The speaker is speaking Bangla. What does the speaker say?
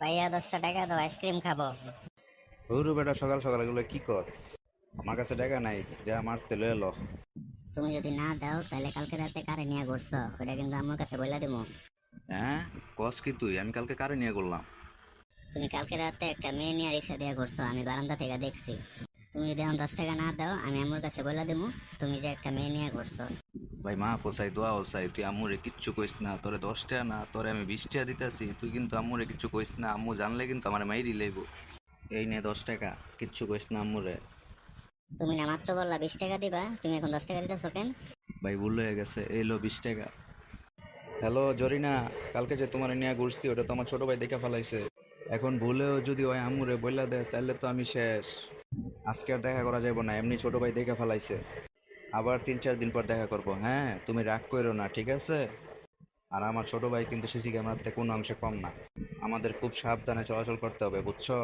ভাইয়া 10টা টাকা দাও, আইসক্রিম খাবো। হরু বেটা, সকাল সকাল এগুলো কি কস? আমার কাছে টাকা নাই, যা মারতে লয়ে এলো। তুমি যদি না দাও তাহলে কালকে রাতে কারে নিয়ে ঘুরছো ওটা কিন্তু আমার কাছে বলে দেবো। হ্যাঁ, কস কি তুই? আমি কালকে কারে নিয়ে করলাম? তুমি কালকে রাতে একটা মেয়ে নিয়ে রিক্সা দিয়ে ঘুরছো, আমি বারান্দা থেকে দেখছি। তুমি যদি এখন 10 টাকা না দাও আমি আমার কাছে বলে দেবো তুমি যে একটা মেয়ে নিয়ে ঘুরছো। ভাই মা ফসাই দোয়া ওসাই, তুই আম্মুরে কিচ্ছু কইস না। তোরে 10 টাকা না, তোরে আমি 20 টাকা দিতেছি, তুই কিন্তু আম্মুরে কিচ্ছু কইস না। আম্মু জানলে কিন্তু আমার মাইরি লইব। এই নে 10 টাকা, কিচ্ছু কইস না আম্মুরে। তুমি না মাত্র বললা 20 টাকা দিবা, তুমি এখন 10 টাকা দিতেছো কেন? ভাই ভুল হয়ে গেছে, এই লো 20 টাকা। হ্যালো জরিনা, কালকে যে তোমার নিয়ে ঘুরছি ওটা তো আমার ছোট ভাই দেখে ফেলাইছে। এখন ভুলেও যদি ওই আম্মুরে বইলা দেয় তাহলে তো আমি শেষ। আজকে আর দেখা করা যাবে না, এমনি ছোট ভাই দেখে ফেলাইছে। আবার 3-4 দিন পর দেখা করবো, হ্যাঁ? তুমি রাগ করো না, ঠিক আছে? আর আমার ছোট ভাই কিন্তু সিসি ক্যামেরাতে কোনো অংশে কম না। আমাদের খুব সাবধানে চলাচল করতে হবে, বুঝছো?